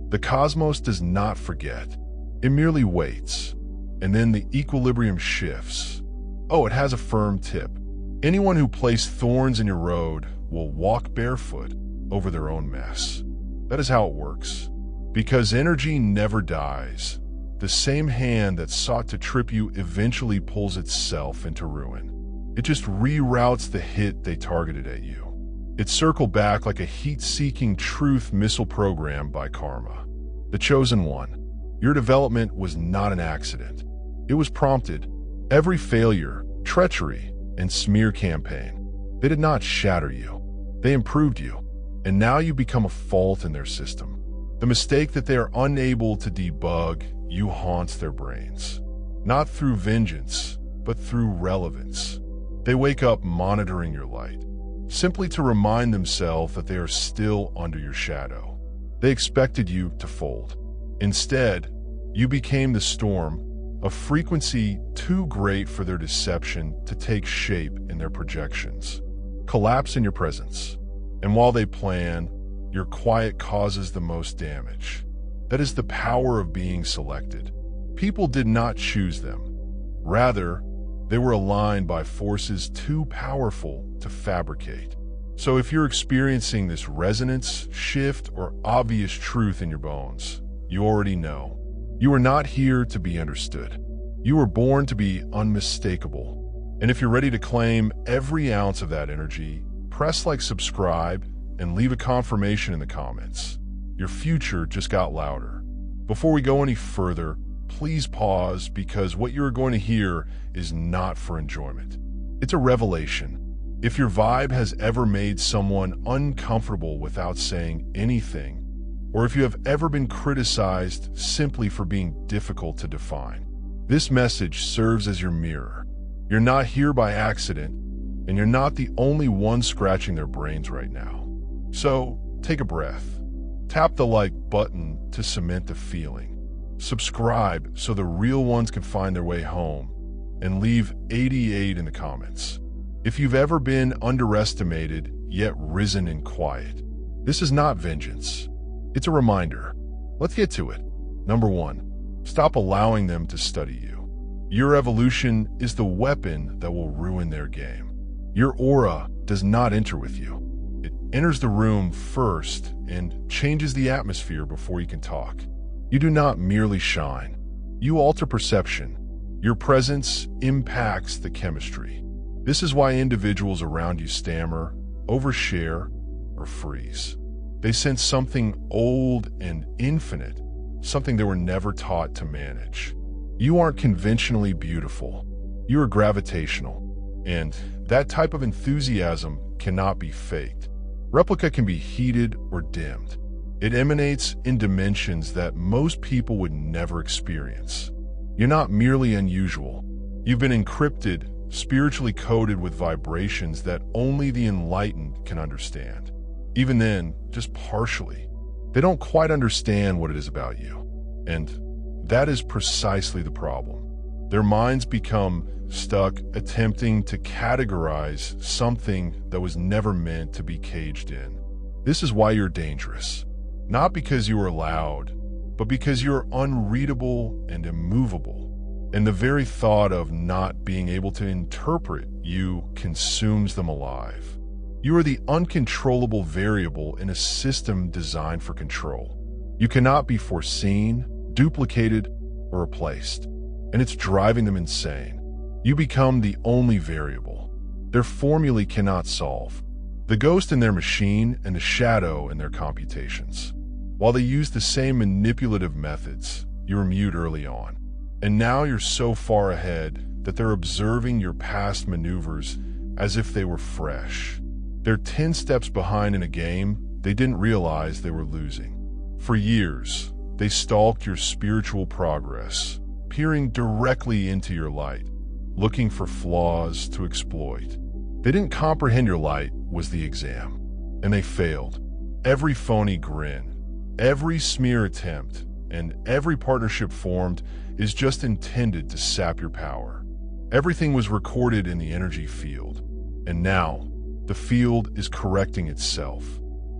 The cosmos does not forget. It merely waits. And then the equilibrium shifts. Oh, it has a firm tip. Anyone who placed thorns in your road will walk barefoot over their own mess. That is how it works. Because energy never dies. The same hand that sought to trip you eventually pulls itself into ruin. It just reroutes the hit they targeted at you. It circled back like a heat-seeking truth missile programmed by karma. The chosen one. Your development was not an accident. It was prompted. Every failure, treachery, and smear campaign. They did not shatter you. They improved you. And now you become a fault in their system. The mistake that they are unable to debug, you haunts their brains. Not through vengeance, but through relevance. They wake up monitoring your light, simply to remind themselves that they are still under your shadow. They expected you to fold. Instead, you became the storm, a frequency too great for their deception to take shape in their projections. Collapse in your presence. And while they plan, your quiet causes the most damage. That is the power of being selected. People did not choose them. Rather, they were aligned by forces too powerful to fabricate. So if you're experiencing this resonance, shift, or obvious truth in your bones, you already know. You are not here to be understood. You were born to be unmistakable. And if you're ready to claim every ounce of that energy, press like, subscribe, and leave a confirmation in the comments. Your future just got louder. Before we go any further, please pause, because what you're going to hear is not for enjoyment. It's a revelation. If your vibe has ever made someone uncomfortable without saying anything, or if you have ever been criticized simply for being difficult to define, this message serves as your mirror. You're not here by accident, and you're not the only one scratching their brains right now. So, take a breath. Tap the like button to cement the feeling. Subscribe so the real ones can find their way home, and leave 88 in the comments. If you've ever been underestimated yet risen in quiet, this is not vengeance. It's a reminder. Let's get to it. Number 1, stop allowing them to study you. Your evolution is the weapon that will ruin their game. Your aura does not enter with you. It enters the room first and changes the atmosphere before you can talk. You do not merely shine. You alter perception. Your presence impacts the chemistry. This is why individuals around you stammer, overshare, or freeze. They sense something old and infinite, something they were never taught to manage. You aren't conventionally beautiful. You are gravitational, and that type of enthusiasm cannot be faked. Replica can be heated or dimmed. It emanates in dimensions that most people would never experience. You're not merely unusual. You've been encrypted, spiritually coded with vibrations that only the enlightened can understand. Even then, just partially. They don't quite understand what it is about you. And that is precisely the problem. Their minds become stuck attempting to categorize something that was never meant to be caged in. This is why you're dangerous. Not because you are loud, but because you're unreadable and immovable. And the very thought of not being able to interpret you consumes them alive. You are the uncontrollable variable in a system designed for control. You cannot be foreseen, duplicated, or replaced. And it's driving them insane. You become the only variable. Their formulae cannot solve. The ghost in their machine and the shadow in their computations. While they use the same manipulative methods, you were mute early on. And now you're so far ahead that they're observing your past maneuvers as if they were fresh. They're 10 steps behind in a game they didn't realize they were losing. For years, they stalked your spiritual progress, peering directly into your light, looking for flaws to exploit. They didn't comprehend your light was the exam, and they failed. Every phony grin, every smear attempt, and every partnership formed is just intended to sap your power. Everything was recorded in the energy field, and now the field is correcting itself.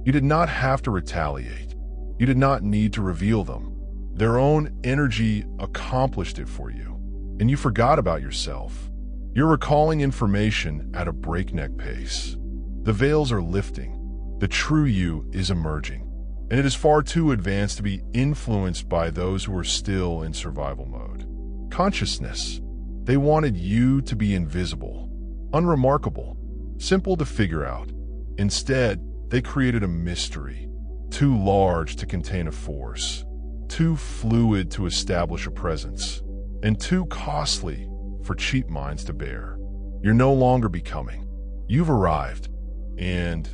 You did not have to retaliate. You did not need to reveal them. Their own energy accomplished it for you, and you forgot about yourself. You're recalling information at a breakneck pace. The veils are lifting. The true you is emerging, and it is far too advanced to be influenced by those who are still in survival mode. Consciousness. They wanted you to be invisible, unremarkable, simple to figure out. Instead, they created a mystery, too large to contain a force, too fluid to establish a presence, and too costly for cheap minds to bear. You're no longer becoming. You've arrived, and,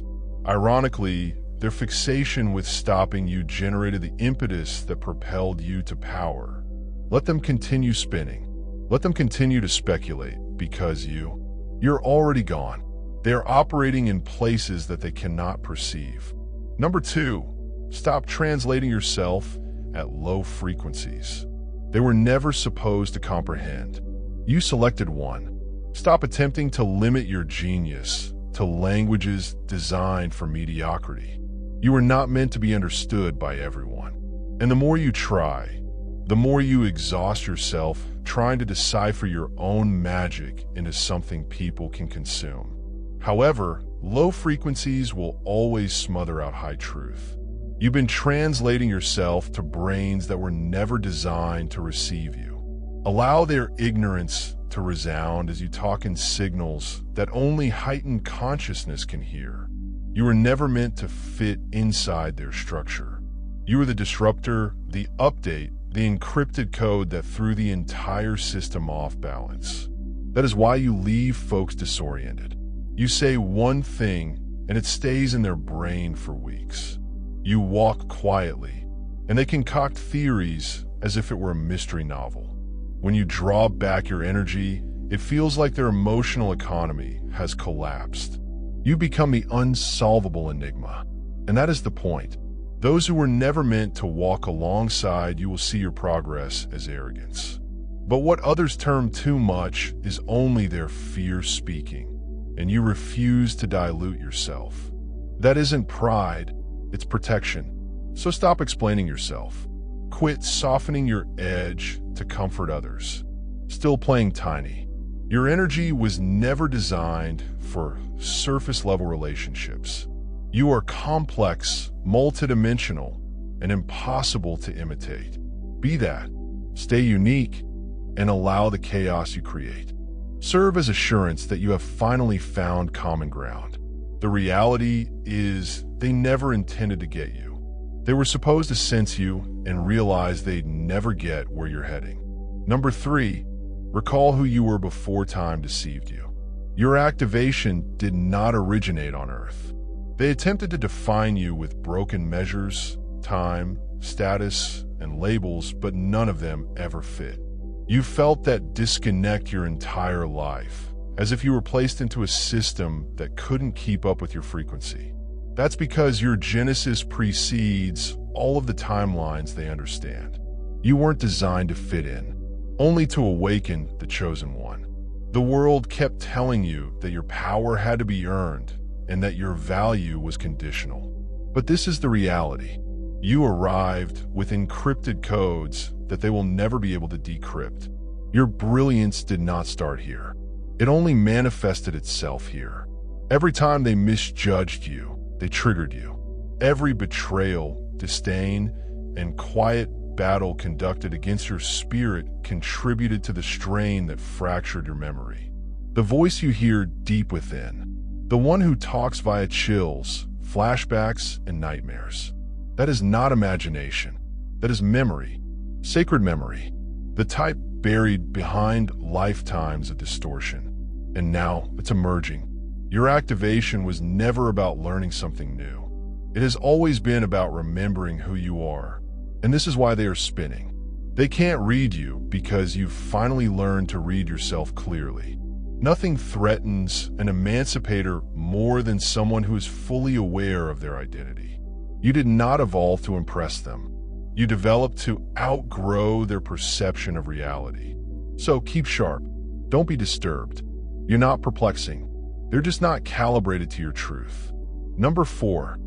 ironically, their fixation with stopping you generated the impetus that propelled you to power. Let them continue spinning. Let them continue to speculate, because you're already gone. They are operating in places that they cannot perceive. Number 2, stop translating yourself at low frequencies. They were never supposed to comprehend. You selected one. Stop attempting to limit your genius to languages designed for mediocrity. You were not meant to be understood by everyone. And the more you try, the more you exhaust yourself trying to decipher your own magic into something people can consume. However, low frequencies will always smother out high truth. You've been translating yourself to brains that were never designed to receive you. Allow their ignorance to resound as you talk in signals that only heightened consciousness can hear. You were never meant to fit inside their structure. You were the disruptor, the update, the encrypted code that threw the entire system off balance. That is why you leave folks disoriented. You say one thing, and it stays in their brain for weeks. You walk quietly, and they concoct theories as if it were a mystery novel. When you draw back your energy, it feels like their emotional economy has collapsed. You become the unsolvable enigma, and that is the point. Those who were never meant to walk alongside you will see your progress as arrogance. But what others term too much is only their fear speaking, and you refuse to dilute yourself. That isn't pride, it's protection. So stop explaining yourself. Quit softening your edge to comfort others. Still playing tiny. Your energy was never designed for surface-level relationships. You are complex, multidimensional, and impossible to imitate. Be that. Stay unique, and allow the chaos you create. Serve as assurance that you have finally found common ground. The reality is they never intended to get you. They were supposed to sense you and realize they'd never get where you're heading. Number 3, recall who you were before time deceived you. Your activation did not originate on Earth. They attempted to define you with broken measures, time, status, and labels, but none of them ever fit. You felt that disconnect your entire life, as if you were placed into a system that couldn't keep up with your frequency. That's because your genesis precedes all of the timelines they understand. You weren't designed to fit in, only to awaken the chosen one. The world kept telling you that your power had to be earned and that your value was conditional. But this is the reality. You arrived with encrypted codes that they will never be able to decrypt. Your brilliance did not start here. It only manifested itself here. Every time they misjudged you, they triggered you. Every betrayal, disdain, and quiet battle conducted against your spirit contributed to the strain that fractured your memory. The voice you hear deep within, the one who talks via chills, flashbacks, and nightmares. That is not imagination. That is memory. Sacred memory. The type buried behind lifetimes of distortion. And now it's emerging. Your activation was never about learning something new. It has always been about remembering who you are. And this is why they are spinning. They can't read you because you've finally learned to read yourself clearly. Nothing threatens an emancipator more than someone who is fully aware of their identity. You did not evolve to impress them. You developed to outgrow their perception of reality. So keep sharp. Don't be disturbed. You're not perplexing. They're just not calibrated to your truth. Number 4,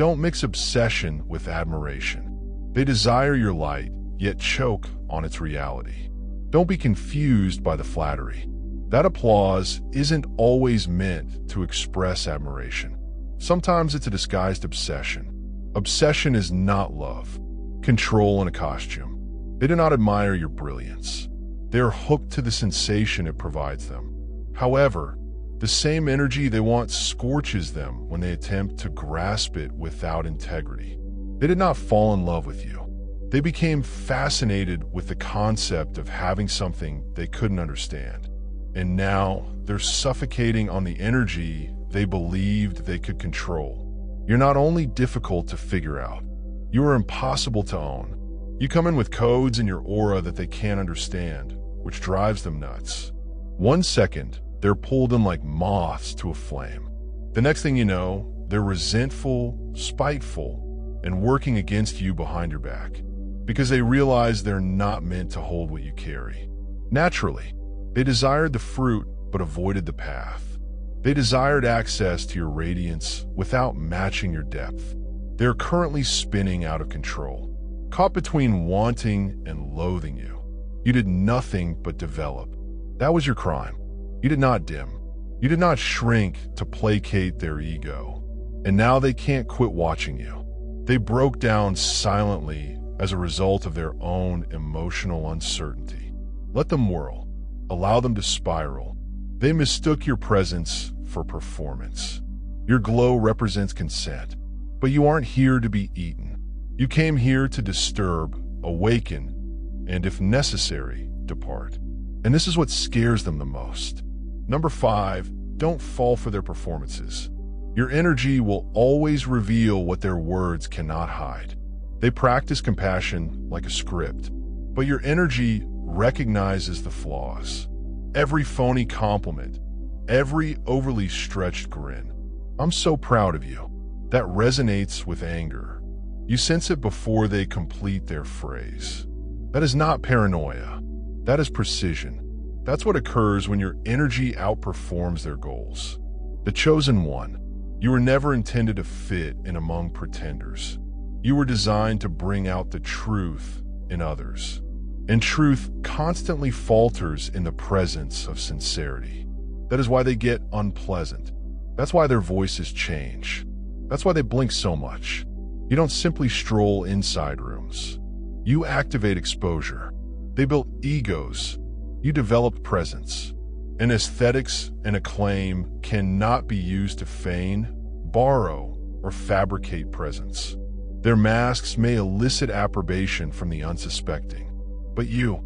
don't mix obsession with admiration. They desire your light, yet choke on its reality. Don't be confused by the flattery. That applause isn't always meant to express admiration. Sometimes it's a disguised obsession. Obsession is not love, control in a costume. They do not admire your brilliance. They are hooked to the sensation it provides them. However, the same energy they want scorches them when they attempt to grasp it without integrity. They did not fall in love with you. They became fascinated with the concept of having something they couldn't understand. And now they're suffocating on the energy they believed they could control. You're not only difficult to figure out, you are impossible to own. You come in with codes in your aura that they can't understand, which drives them nuts. 1 second, they're pulled in like moths to a flame. The next thing you know, they're resentful, spiteful, and working against you behind your back because they realize they're not meant to hold what you carry. Naturally, they desired the fruit but avoided the path. They desired access to your radiance without matching your depth. They are currently spinning out of control, caught between wanting and loathing you. You did nothing but develop. That was your crime. You did not dim. You did not shrink to placate their ego. And now they can't quit watching you. They broke down silently as a result of their own emotional uncertainty. Let them whirl. Allow them to spiral. They mistook your presence for performance. Your glow represents consent, but you aren't here to be eaten. You came here to disturb, awaken, and if necessary, depart. And this is what scares them the most. Number 5, don't fall for their performances. Your energy will always reveal what their words cannot hide. They practice compassion like a script, but your energy recognizes the flaws. Every phony compliment, every overly stretched grin. I'm so proud of you. That resonates with anger. You sense it before they complete their phrase. That is not paranoia. That is precision. That's what occurs when your energy outperforms their goals. The chosen one. You were never intended to fit in among pretenders. You were designed to bring out the truth in others. And truth constantly falters in the presence of sincerity. That is why they get unpleasant. That's why their voices change. That's why they blink so much. You don't simply stroll inside rooms. You activate exposure. They built egos. You developed presence. And aesthetics and acclaim cannot be used to feign, borrow, or fabricate presence. Their masks may elicit approbation from the unsuspecting. But you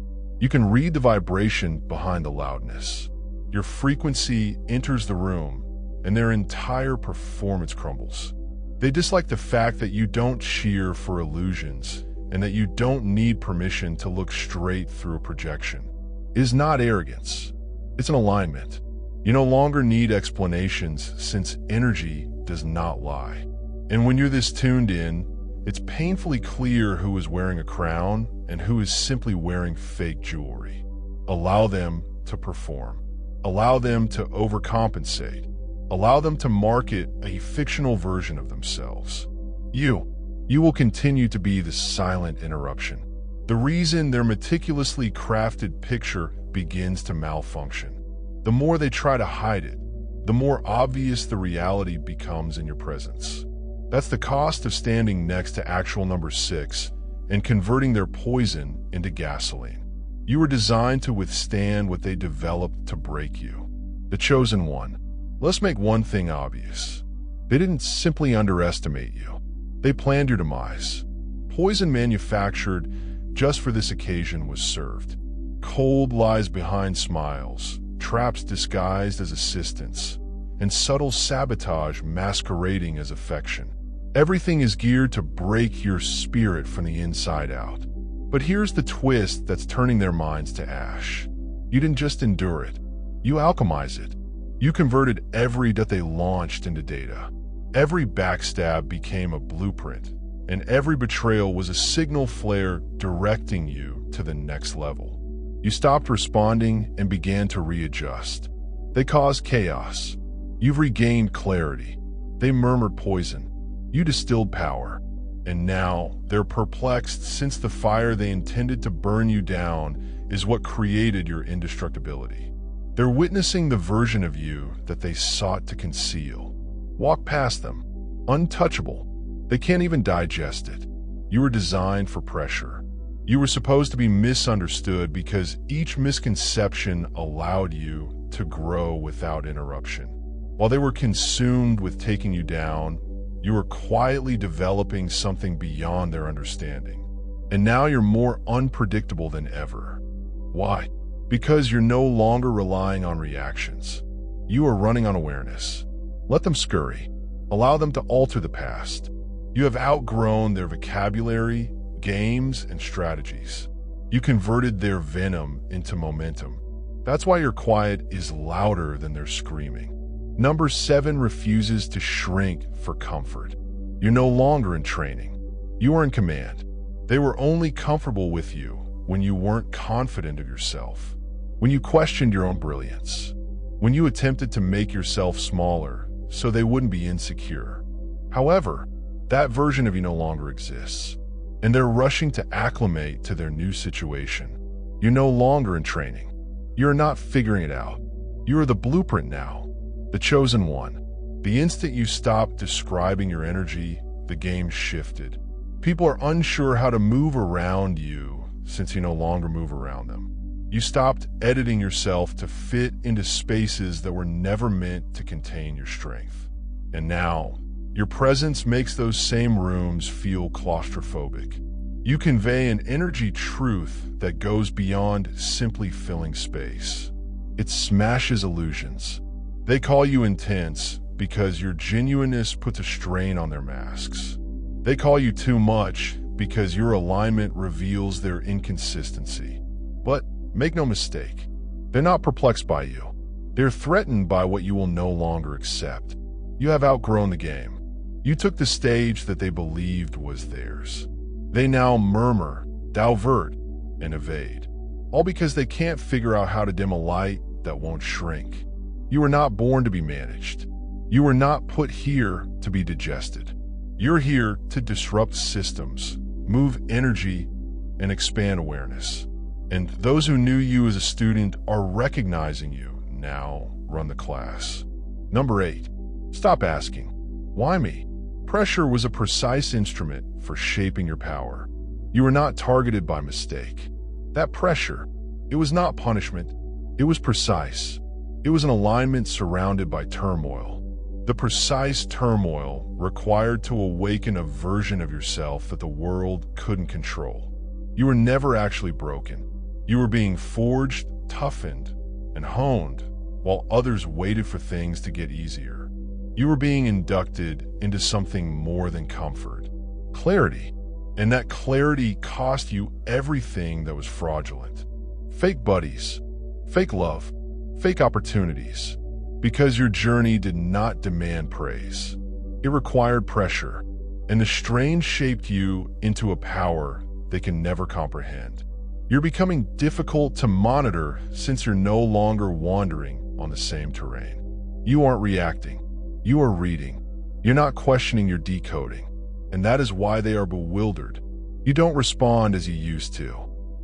can read the vibration behind the loudness. Your frequency enters the room, and their entire performance crumbles. They dislike the fact that you don't cheer for illusions and that you don't need permission to look straight through a projection. It is not arrogance. It's an alignment. You no longer need explanations since energy does not lie. And when you're this tuned in, it's painfully clear who is wearing a crown and who is simply wearing fake jewelry. Allow them to perform. Allow them to overcompensate. Allow them to market a fictional version of themselves. You will continue to be the silent interruption. The reason their meticulously crafted picture begins to malfunction. The more they try to hide it, the more obvious the reality becomes in your presence. That's the cost of standing next to actual number 6 and converting their poison into gasoline. You were designed to withstand what they developed to break you. The chosen one. Let's make one thing obvious. They didn't simply underestimate you. They planned your demise. Poison manufactured just for this occasion was served. Cold lies behind smiles, traps disguised as assistance, and subtle sabotage masquerading as affection. Everything is geared to break your spirit from the inside out. But here's the twist that's turning their minds to ash. You didn't just endure it. You alchemize it. You converted every that they launched into data. Every backstab became a blueprint, and every betrayal was a signal flare directing you to the next level. You stopped responding and began to readjust. They caused chaos. You've regained clarity. They murmured poison. You distilled power, and now they're perplexed since the fire they intended to burn you down is what created your indestructibility. They're witnessing the version of you that they sought to conceal. Walk past them, untouchable. They can't even digest it. You were designed for pressure. You were supposed to be misunderstood because each misconception allowed you to grow without interruption. While they were consumed with taking you down, you were quietly developing something beyond their understanding. And now you're more unpredictable than ever. Why? Because you're no longer relying on reactions. You are running on awareness. Let them scurry. Allow them to alter the past. You have outgrown their vocabulary, games, and strategies. You converted their venom into momentum. That's why your quiet is louder than their screaming. Number 7 refuses to shrink for comfort. You're no longer in training. You are in command. They were only comfortable with you when you weren't confident of yourself, when you questioned your own brilliance, when you attempted to make yourself smaller so they wouldn't be insecure. However, that version of you no longer exists, and they're rushing to acclimate to their new situation. You're no longer in training. You're not figuring it out. You are the blueprint now. The chosen one. The instant you stopped describing your energy, the game shifted. People are unsure how to move around you since you no longer move around them. You stopped editing yourself to fit into spaces that were never meant to contain your strength. And now, your presence makes those same rooms feel claustrophobic. You convey an energy truth that goes beyond simply filling space. It smashes illusions. They call you intense because your genuineness puts a strain on their masks. They call you too much because your alignment reveals their inconsistency. But make no mistake, they're not perplexed by you. They're threatened by what you will no longer accept. You have outgrown the game. You took the stage that they believed was theirs. They now murmur, divert, and evade, all because they can't figure out how to dim a light that won't shrink. You were not born to be managed. You were not put here to be digested. You're here to disrupt systems, move energy, and expand awareness. And those who knew you as a student are recognizing you now. Run the class. Number 8, stop asking, why me? Pressure was a precise instrument for shaping your power. You were not targeted by mistake. That pressure, it was not punishment. It was precise. It was an alignment surrounded by turmoil. The precise turmoil required to awaken a version of yourself that the world couldn't control. You were never actually broken. You were being forged, toughened, and honed while others waited for things to get easier. You were being inducted into something more than comfort, clarity. And that clarity cost you everything that was fraudulent. Fake buddies, fake love, fake opportunities, because your journey did not demand praise. It required pressure, and the strain shaped you into a power they can never comprehend. You're becoming difficult to monitor since you're no longer wandering on the same terrain. You aren't reacting. You are reading. You're not questioning, you're decoding. And that is why they are bewildered. You don't respond as you used to.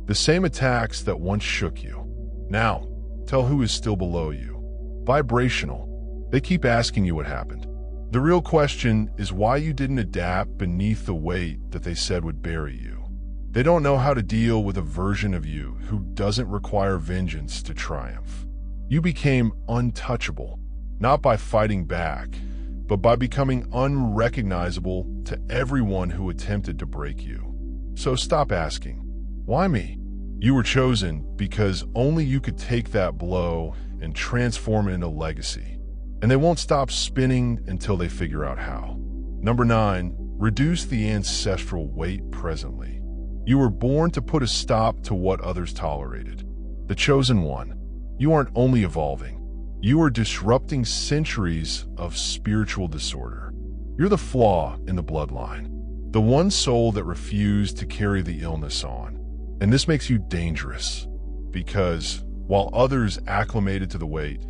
The same attacks that once shook you. Now, tell who is still below you. Vibrational. They keep asking you what happened. The real question is why you didn't adapt beneath the weight that they said would bury you. They don't know how to deal with a version of you who doesn't require vengeance to triumph. You became untouchable, not by fighting back, but by becoming unrecognizable to everyone who attempted to break you. So stop asking, why me? You were chosen because only you could take that blow and transform it into legacy. And they won't stop spinning until they figure out how. Number 9, reduce the ancestral weight presently. You were born to put a stop to what others tolerated. The chosen one. You aren't only evolving. You are disrupting centuries of spiritual disorder. You're the flaw in the bloodline. The one soul that refused to carry the illness on. And this makes you dangerous because while others acclimated to the weight,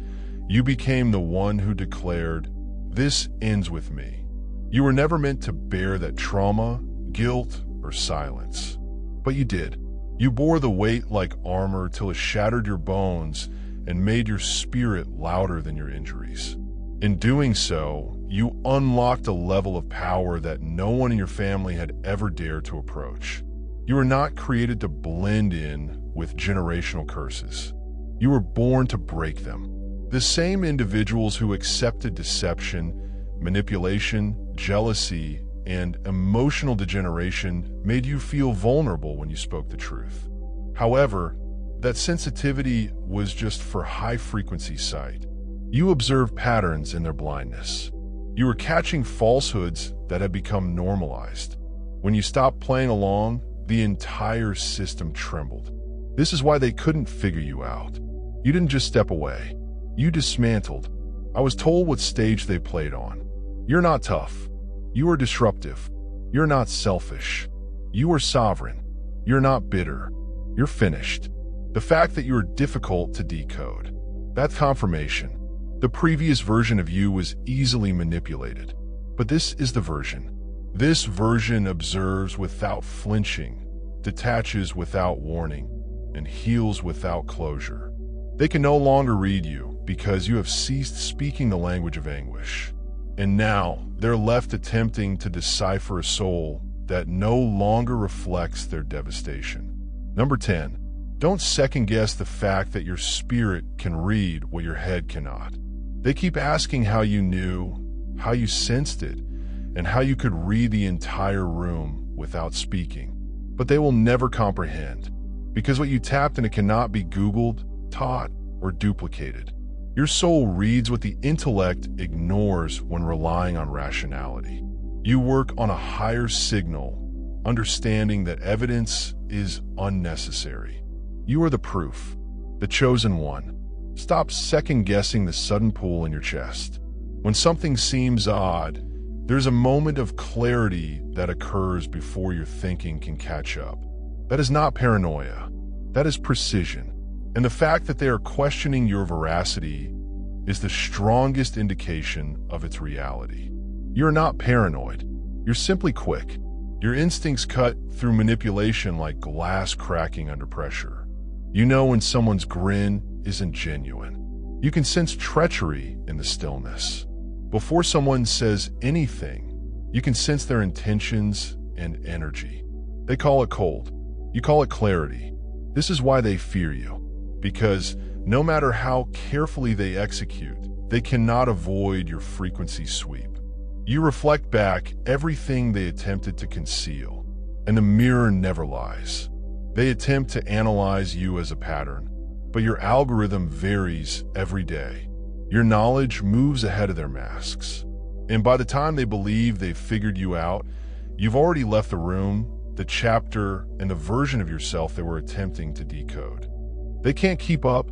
you became the one who declared, "This ends with me." You were never meant to bear that trauma, guilt, or silence. But you did. You bore the weight like armor till it shattered your bones and made your spirit louder than your injuries. In doing so, you unlocked a level of power that no one in your family had ever dared to approach. You were not created to blend in with generational curses. You were born to break them. The same individuals who accepted deception, manipulation, jealousy, and emotional degeneration made you feel vulnerable when you spoke the truth. However, that sensitivity was just for high-frequency sight. You observed patterns in their blindness. You were catching falsehoods that had become normalized. When you stopped playing along, the entire system trembled. This is why they couldn't figure you out. You didn't just step away. You dismantled. I was told what stage they played on. You're not tough. You are disruptive. You're not selfish. You are sovereign. You're not bitter. You're finished. The fact that you are difficult to decode. That's confirmation. The previous version of you was easily manipulated. But this is the version. This version observes without flinching, detaches without warning, and heals without closure. They can no longer read you because you have ceased speaking the language of anguish. And now they're left attempting to decipher a soul that no longer reflects their devastation. Number 10. Don't second-guess the fact that your spirit can read what your head cannot. They keep asking how you knew, how you sensed it, and how you could read the entire room without speaking. But they will never comprehend, because what you tapped into cannot be Googled, taught, or duplicated. Your soul reads what the intellect ignores when relying on rationality. You work on a higher signal, understanding that evidence is unnecessary. You are the proof, the chosen one. Stop second-guessing the sudden pull in your chest. When something seems odd, there's a moment of clarity that occurs before your thinking can catch up. That is not paranoia. That is precision. And the fact that they are questioning your veracity is the strongest indication of its reality. You're not paranoid. You're simply quick. Your instincts cut through manipulation like glass cracking under pressure. You know when someone's grin isn't genuine. You can sense treachery in the stillness. Before someone says anything, you can sense their intentions and energy. They call it cold. You call it clarity. This is why they fear you. Because no matter how carefully they execute, they cannot avoid your frequency sweep. You reflect back everything they attempted to conceal, and the mirror never lies. They attempt to analyze you as a pattern, but your algorithm varies every day. Your knowledge moves ahead of their masks. And by the time they believe they've figured you out, you've already left the room, the chapter, and the version of yourself they were attempting to decode. They can't keep up,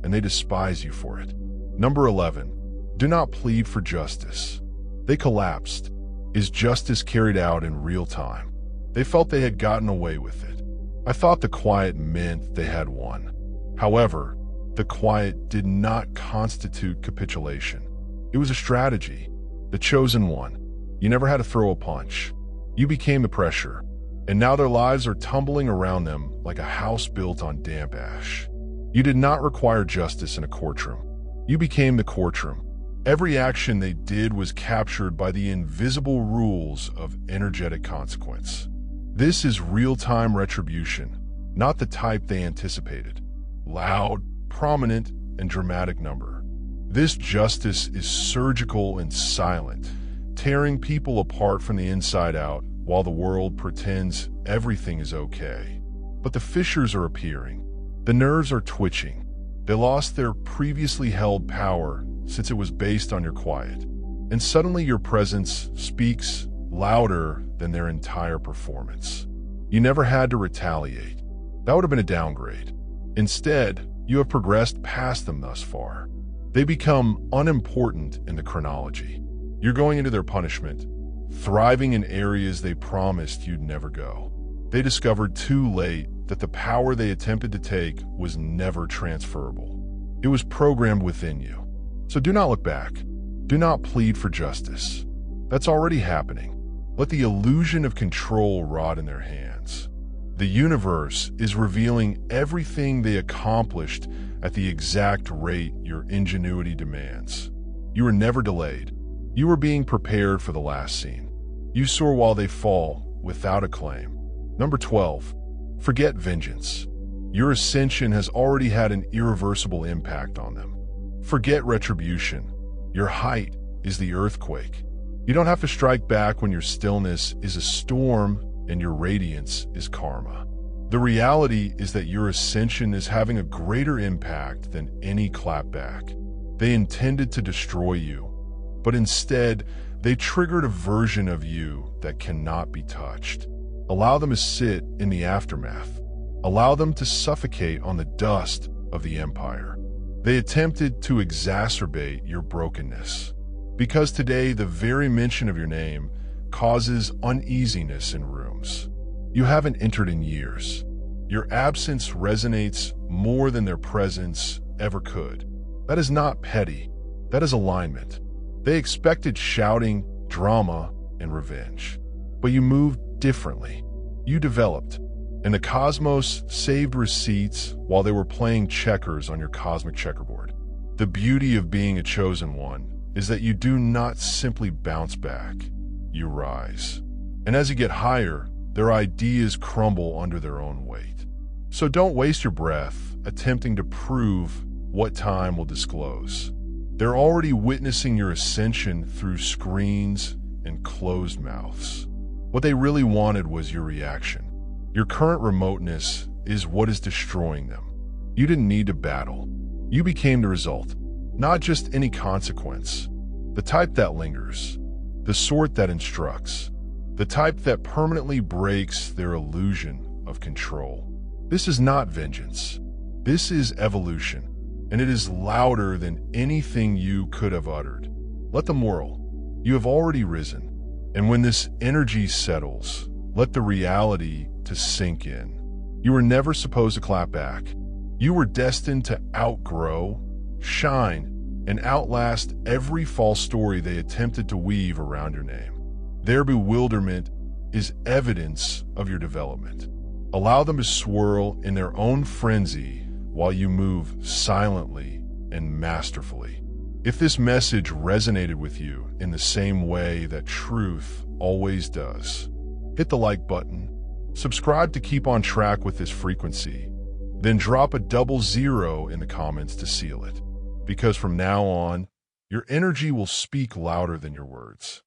and they despise you for it. Number 11. Do not plead for justice. They collapsed. Is justice carried out in real time? They felt they had gotten away with it. I thought the quiet meant they had won. However, the quiet did not constitute capitulation. It was a strategy, the chosen one. You never had to throw a punch. You became the pressure, and now their lives are tumbling around them like a house built on damp ash. You did not require justice in a courtroom. You became the courtroom. Every action they did was captured by the invisible rules of energetic consequence. This is real-time retribution, not the type they anticipated. Loud, prominent, and dramatic number. This justice is surgical and silent, tearing people apart from the inside out while the world pretends everything is okay. But the fissures are appearing. The nerves are twitching. They lost their previously held power since it was based on your quiet. And suddenly your presence speaks louder than their entire performance. You never had to retaliate. That would have been a downgrade. Instead, you have progressed past them thus far. They become unimportant in the chronology. You're going into their punishment, thriving in areas they promised you'd never go. They discovered too late that the power they attempted to take was never transferable. It was programmed within you. So do not look back. Do not plead for justice. That's already happening. Let the illusion of control rot in their hands. The universe is revealing everything they accomplished at the exact rate your ingenuity demands. You were never delayed. You were being prepared for the last scene. You soar while they fall, without a claim. Number 12. Forget vengeance. Your ascension has already had an irreversible impact on them. Forget retribution. Your height is the earthquake. You don't have to strike back when your stillness is a storm and your radiance is karma. The reality is that your ascension is having a greater impact than any clapback. They intended to destroy you, but instead, they triggered a version of you that cannot be touched. Allow them to sit in the aftermath. Allow them to suffocate on the dust of the empire. They attempted to exacerbate your brokenness. Because today, the very mention of your name causes uneasiness in rooms. You haven't entered in years. Your absence resonates more than their presence ever could. That is not petty. That is alignment. They expected shouting, drama, and revenge. But you moved differently. You developed. And the cosmos saved receipts while they were playing checkers on your cosmic checkerboard. The beauty of being a chosen one is that you do not simply bounce back. You rise. And as you get higher, their ideas crumble under their own weight. So don't waste your breath attempting to prove what time will disclose. They're already witnessing your ascension through screens and closed mouths. What they really wanted was your reaction. Your current remoteness is what is destroying them. You didn't need to battle. You became the result, not just any consequence. The type that lingers, the sort that instructs, the type that permanently breaks their illusion of control. This is not vengeance. This is evolution, and it is louder than anything you could have uttered. Let them whirl. You have already risen, and when this energy settles, let the reality to sink in. You were never supposed to clap back. You were destined to outgrow, shine, and outlast every false story they attempted to weave around your name. Their bewilderment is evidence of your development. Allow them to swirl in their own frenzy while you move silently and masterfully. If this message resonated with you in the same way that truth always does, hit the like button, subscribe to keep on track with this frequency, then drop a 00 in the comments to seal it. Because from now on, your energy will speak louder than your words.